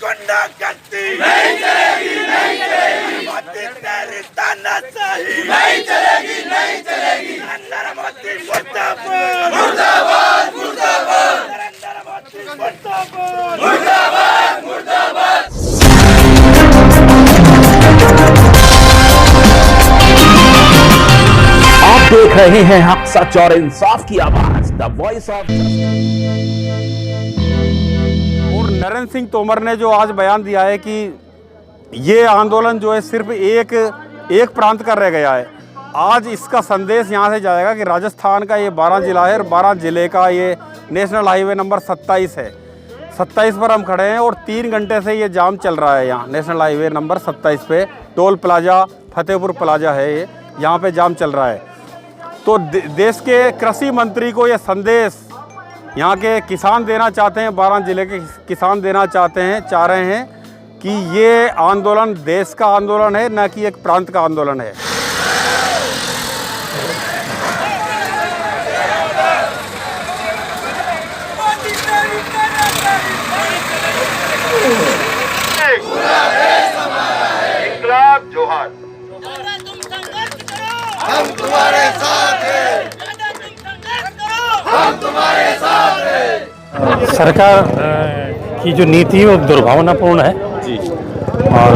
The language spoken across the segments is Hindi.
गुंडागर्दी नहीं चलेगी, नहीं चलेगी। मोदी तेरी तानाशाही नहीं चलेगी, नहीं चलेगी। नरेंद्र मोदी मुर्दाबाद, मुर्दाबाद, मुर्दाबाद। नरेंद्र मोदी मुर्दाबाद, मुर्दाबाद, मुर्दाबाद। आप देख रहे हैं हक सच और इंसाफ की आवाज, द वॉइस ऑफ। और नरेंद्र सिंह तोमर ने जो आज बयान दिया है कि ये आंदोलन जो है सिर्फ एक प्रांत का रह गया है, आज इसका संदेश यहाँ से जाएगा कि राजस्थान का ये 12 जिला है और 12 जिले का ये नेशनल हाईवे नंबर 27 है। 27 पर हम खड़े हैं और 3 घंटे से ये जाम चल रहा है। यहाँ नेशनल हाईवे नंबर 27 पे टोल प्लाजा फतेहपुर प्लाजा है, ये यहाँ पे जाम चल रहा है। तो देश के कृषि मंत्री को ये संदेश यहाँ के किसान देना चाहते हैं, 12 जिले के किसान देना चाह रहे हैं कि ये आंदोलन देश का आंदोलन है, न कि एक प्रांत का आंदोलन है। इंकलाब जोहार। हम तुम्हारे साथ हैं, हम तुम्हारे साथ हैं। सरकार की जो नीति है वो दुर्भावनापूर्ण है जी। और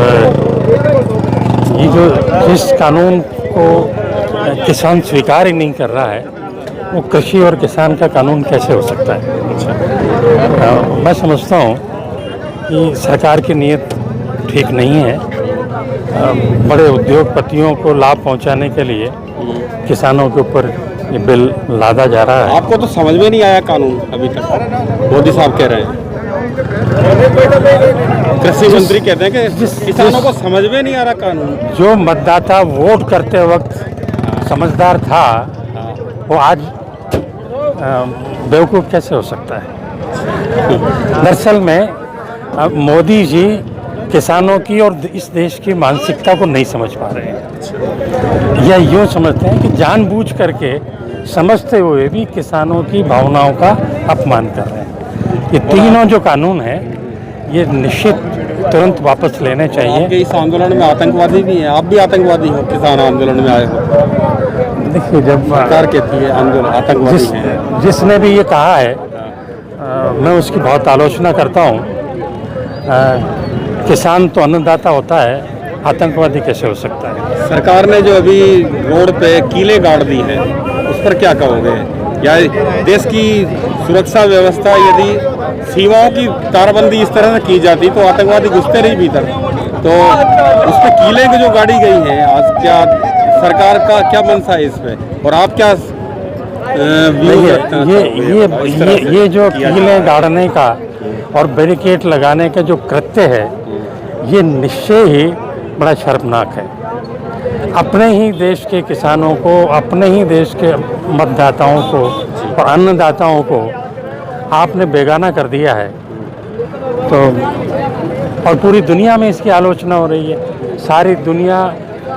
ये जो जिस कानून को किसान स्वीकार ही नहीं कर रहा है, वो कृषि और किसान का कानून कैसे हो सकता है। मैं समझता हूँ कि सरकार की नीयत ठीक नहीं है। बड़े उद्योगपतियों को लाभ पहुंचाने के लिए किसानों के ऊपर ये बिल लादा जा रहा है। आपको तो समझ में नहीं आया कानून अभी तक, मोदी साहब कह रहे हैं। कृषि मंत्री कहते हैं कि किसानों को समझ में नहीं आ रहा कानून। जो मतदाता वोट करते वक्त समझदार था, वो आज बेवकूफ़ कैसे हो सकता है। दरअसल में मोदी जी किसानों की और इस देश की मानसिकता को नहीं समझ पा रहे हैं, या यूँ समझते हैं कि जानबूझ करके समझते हुए भी किसानों की भावनाओं का अपमान कर रहे हैं। ये तीनों जो कानून हैं, ये निश्चित तुरंत वापस लेने चाहिए। आपके इस आंदोलन में आतंकवादी भी हैं, आप भी आतंकवादी हो, किसान आंदोलन में आए हो। देखिए, जब सरकार कहती है आंदोलन आतंकवादी है, जिसने भी ये कहा है, मैं उसकी बहुत आलोचना करता हूँ। किसान तो अन्नदाता होता है, आतंकवादी कैसे हो सकता है। सरकार ने जो अभी रोड पे कीले गाड़ दी है, उस पर क्या कहोगे? या देश की सुरक्षा व्यवस्था यदि सीमाओं की तारबंदी इस तरह से की जाती तो आतंकवादी घुसते नहीं भीतर। तो उस पर कीले की जो गाड़ी गई है आज, क्या सरकार का क्या मंशा है इस पे, और आप क्या ये जो कीले गाड़ने का और बैरिकेड लगाने का जो कृत्य है, ये निश्चय ही बड़ा शर्मनाक है। अपने ही देश के किसानों को, अपने ही देश के मतदाताओं को और अन्नदाताओं को आपने बेगाना कर दिया है। तो और पूरी दुनिया में इसकी आलोचना हो रही है। सारी दुनिया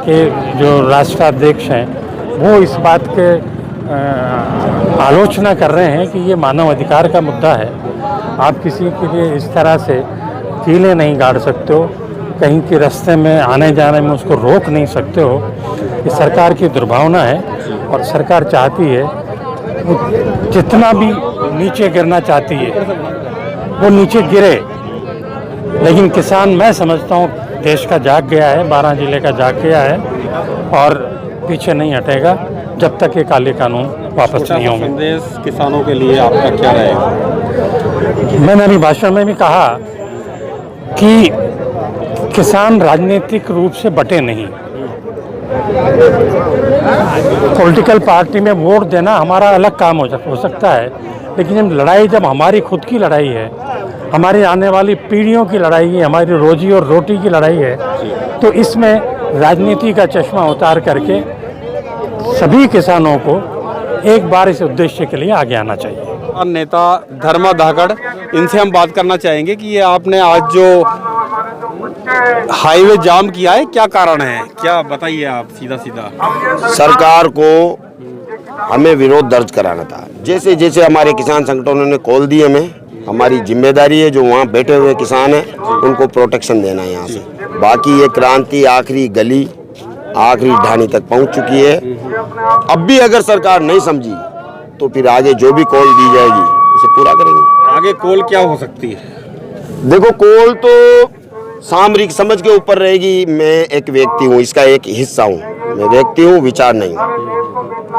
के जो राष्ट्राध्यक्ष हैं, वो इस बात के आलोचना कर रहे हैं कि ये मानव अधिकार का मुद्दा है। आप किसी के लिए इस तरह से कीले नहीं गाड़ सकते हो, कहीं के रास्ते में आने जाने में उसको रोक नहीं सकते हो। ये सरकार की दुर्भावना है, और सरकार चाहती है वो जितना भी नीचे गिरना चाहती है वो नीचे गिरे। लेकिन किसान, मैं समझता हूँ, देश का जाग गया है, 12 जिले का जाग गया है, और पीछे नहीं हटेगा जब तक ये काले कानून वापस नहीं होंगे। संदेश किसानों के लिए आपका क्या रहेगा? मैंने अभी भाषण में भी कहा कि किसान राजनीतिक रूप से बटे नहीं। पॉलिटिकल पार्टी में वोट देना हमारा अलग काम हो सकता है, लेकिन जब हमारी खुद की लड़ाई है, हमारी आने वाली पीढ़ियों की लड़ाई है, हमारी रोजी और रोटी की लड़ाई है, तो इसमें राजनीति का चश्मा उतार करके सभी किसानों को एक बार इस उद्देश्य के लिए आगे आना चाहिए। नेता धर्मा धाकड़, इनसे हम बात करना चाहेंगे कि ये आपने आज जो हाईवे जाम किया है, क्या कारण है, क्या बताइए आप सीधा सीधा। सरकार को हमें विरोध दर्ज कराना था। जैसे जैसे हमारे किसान संगठनों ने कॉल दी हमें, हमारी जिम्मेदारी है, जो वहाँ बैठे हुए किसान हैं उनको प्रोटेक्शन देना है यहाँ से। बाकी ये क्रांति आखिरी गली, आखिरी ढाणी तक पहुँच चुकी है। अब भी अगर सरकार नहीं समझी तो फिर आगे जो भी कॉल दी जाएगी उसे पूरा करेंगे। आगे कॉल क्या हो सकती है? देखो, कॉल तो सामरिक समझ के ऊपर रहेगी। मैं एक व्यक्ति हूँ, इसका एक हिस्सा हूँ। मैं व्यक्ति हूँ, विचार नहीं।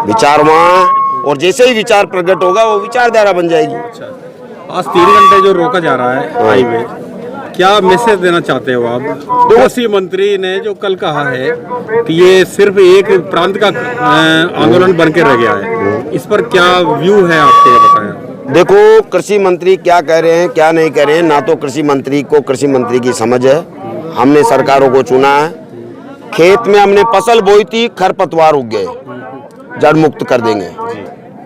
विचार वहाँ, और जैसे ही विचार प्रकट होगा वो विचारधारा बन जाएगी। आज 3 घंटे जो रोका जा रहा है हाईवे, क्या मैसेज देना चाहते हो आप? कृषि मंत्री ने जो कल कहा है कि ये सिर्फ एक प्रांत का आंदोलन बन के रह गया है, इस पर क्या व्यू है आपके, बताएं। देखो, कृषि मंत्री क्या कह रहे हैं क्या नहीं कह रहे हैं, ना तो कृषि मंत्री को कृषि मंत्री की समझ है। हमने सरकारों को चुना है, खेत में हमने फसल बोई थी, खरपतवार उग गए, जड़ मुक्त कर देंगे।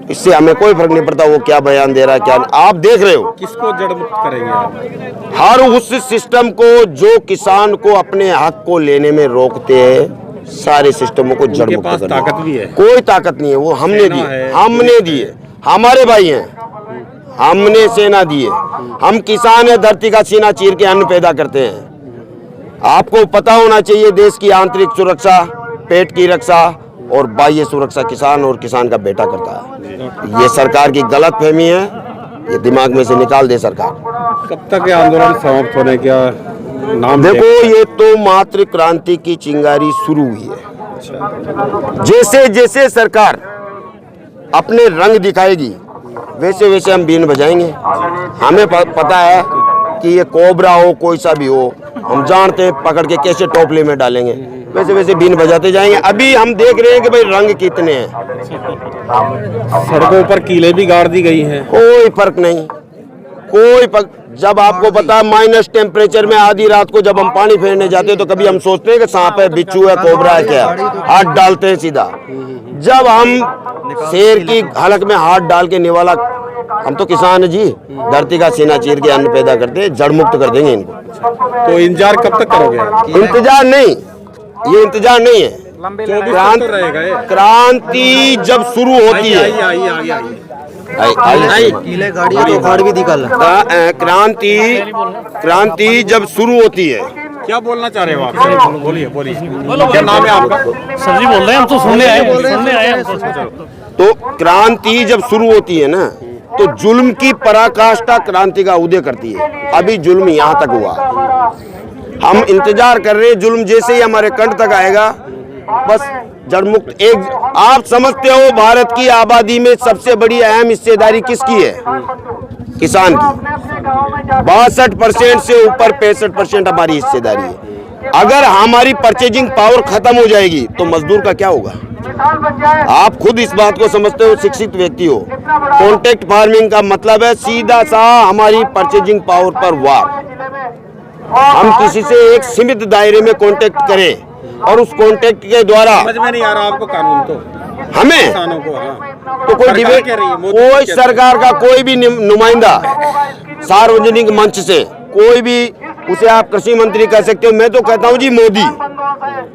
इससे हमें कोई फर्क नहीं पड़ता वो क्या बयान दे रहा है क्या। आप देख रहे हो किसको जड़ मुक्त करेंगे आप? हर उस सिस्टम को जो किसान को अपने हक को लेने में रोकते हैं, सारे सिस्टमों को जड़ मुक्त करना। ताकत भी है? कोई ताकत नहीं है, वो हमने दी, हमने दिए, हमारे भाई हैं, हमने सेना दी है। हम किसान है, धरती का सीना चीर के अन्न पैदा करते हैं। आपको पता होना चाहिए, देश की आंतरिक सुरक्षा, पेट की रक्षा और बाह्य सुरक्षा किसान और किसान का बेटा करता है। ये सरकार की गलत फहमी है, ये दिमाग में से निकाल दे सरकार। कब तक ये आंदोलन समाप्त होने का नाम? देखो, ये तो मात्र क्रांति की चिंगारी शुरू हुई है। जैसे जैसे सरकार अपने रंग दिखाएगी वैसे वैसे हम बीन बजाएंगे। हमें पता है कि ये कोबरा हो, कोई सा भी हो, हम जानते हैं पकड़ के कैसे टोपले में डालेंगे, वैसे वैसे बीन बजाते जाएंगे। अभी हम देख रहे हैं कि भाई रंग कितने हैं। सड़कों पर कीलें भी गाड़ दी गई हैं। कोई फर्क नहीं, कोई जब आपको पता है माइनस टेम्परेचर में आधी रात को जब हम पानी फेरने जाते हैं तो कभी हम सोचते हैं कि सांप है, बिच्छू है, कोबरा है, क्या, हाथ डालते हैं सीधा। जब हम शेर की हलक में हाथ डाल के निवाला, हम तो किसान है जी, धरती का सीना चीर के अन्न पैदा करते हैं, जड़ मुक्त कर देंगे इनको। तो इंतजार कब तक करोगे? इंतजार नहीं, ये इंतजार नहीं है। क्रांति जब शुरू होती है, क्रांति जब शुरू होती है। क्या बोलना चाह रहे हो आप? बोलिए बोलिए। क्या नाम है आपका? सर जी बोल रहे हैं, हम तो सुनने आए। तो क्रांति जब शुरू होती है ना, तो जुल्म की पराकाष्ठा क्रांति का उदय करती है। अभी जुल्म यहाँ तक हुआ, हम इंतजार कर रहे हैं। जुल्म जैसे ही हमारे कंठ तक आएगा, बस जड़ मुक्त। एक आप समझते हो भारत की आबादी में सबसे बड़ी अहम हिस्सेदारी किसकी है? किसान की। 62% से ऊपर 65% हमारी हिस्सेदारी है। अगर हमारी परचेजिंग पावर खत्म हो जाएगी तो मजदूर का क्या होगा? आप खुद इस बात को समझते हो, शिक्षित व्यक्ति हो। कॉन्ट्रैक्ट फार्मिंग का मतलब है सीधा सा हमारी परचेजिंग पावर पर वार। हम किसी से एक सीमित दायरे में कॉन्ट्रैक्ट करें और उस कॉन्ट्रैक्ट के द्वारा, समझ में नहीं आ रहा आपको कानून? तो हमें किसानों को, हाँ, तो कोई डिबेट, कोई सरकार का कोई भी नुमाइंदा सार्वजनिक मंच से, कोई भी, उसे आप कृषि मंत्री कह सकते हो। मैं तो कहता हूँ जी मोदी,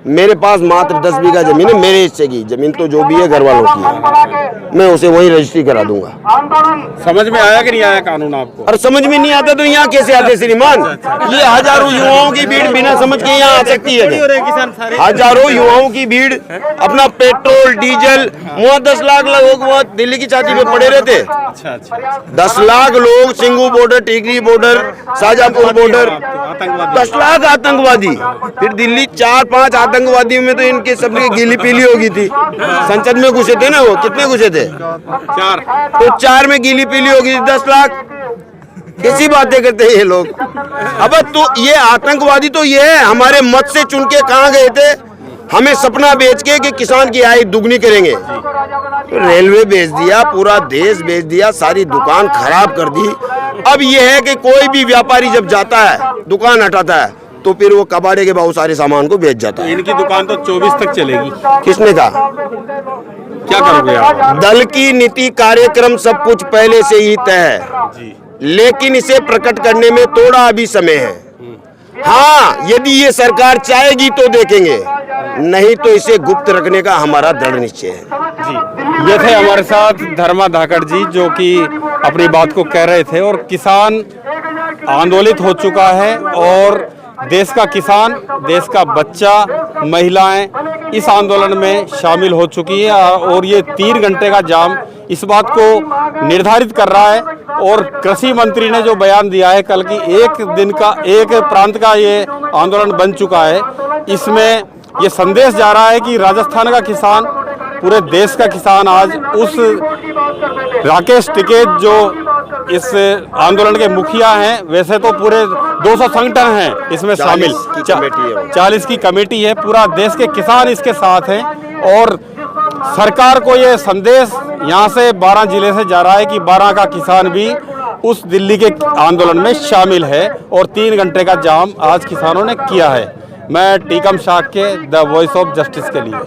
मेरे पास मात्र 10 बीघा जमीन है, मेरे हिस्से की जमीन तो जो भी है घर वालों की है, मैं उसे वही रजिस्ट्री करा दूंगा। समझ में आया कि नहीं आया कानून आपको? और समझ में नहीं आता तो यहाँ कैसे आते श्रीमान? ये हजारों युवाओं की भीड़ बिना समझ के यहाँ आ सकती है। हजारों युवाओं की भीड़ अपना पेट्रोल डीजल, 10 लाख लोग वहाँ दिल्ली की छाती पे पड़े रहते। 10 लाख लोग सिंगू बॉर्डर, टिकरी बॉर्डर, शाहजहांपुर बॉर्डर, 10 लाख आतंकवादी। फिर दिल्ली 4-5 आतंकवादियों में तो इनके सबकी गीली पीली हो गई थी। संसद में घुसे थे ना, वो कितने घुसे थे? 4। तो 4 में गीली पीली होगी। 10 लाख कैसी बातें करते हैं ये लोग? अब तो ये आतंकवादी तो ये है, हमारे मत से चुन के कहाँ गए थे? हमें सपना बेच के कि किसान की आय दुगनी करेंगे। तो रेलवे बेच दिया, पूरा देश बेच दिया, सारी दुकान खराब कर दी। अब ये है कि कोई भी व्यापारी जब जाता है, दुकान हटाता है, तो फिर वो कबाड़े के बहुत सारे सामान को बेच जाता है। इनकी दुकान तो 24 तक चलेगी। किसने कहा? क्या करोगे आप? दल की नीति कार्यक्रम सब कुछ पहले से ही तय है, लेकिन इसे प्रकट करने में थोड़ा अभी समय है। हाँ, यदि ये सरकार चाहेगी तो देखेंगे, नहीं तो इसे गुप्त रखने का हमारा दृढ़ निश्चय है। ये थे हमारे साथ धर्मा धाकड़ जी, जो कि अपनी बात को कह रहे थे। और किसान आंदोलित हो चुका है और देश का किसान, देश का बच्चा, महिलाएं इस आंदोलन में शामिल हो चुकी है। और ये 3 घंटे का जाम इस बात को निर्धारित कर रहा है। और कृषि मंत्री ने जो बयान दिया है कल की, एक दिन का, एक प्रांत का ये आंदोलन बन चुका है, इसमें ये संदेश जा रहा है कि राजस्थान का किसान, पूरे देश का किसान आज उस राकेश टिकैत जो इस आंदोलन के मुखिया हैं, वैसे तो पूरे 200 संगठन हैं इसमें शामिल, 40 की कमेटी है, पूरा देश के किसान इसके साथ हैं। और सरकार को ये संदेश यहाँ से 12 जिले से जा रहा है कि 12 का किसान भी उस दिल्ली के आंदोलन में शामिल है। और 3 घंटे का जाम आज किसानों ने किया है। मैं टीकम शाह के द वॉइस ऑफ जस्टिस के लिए।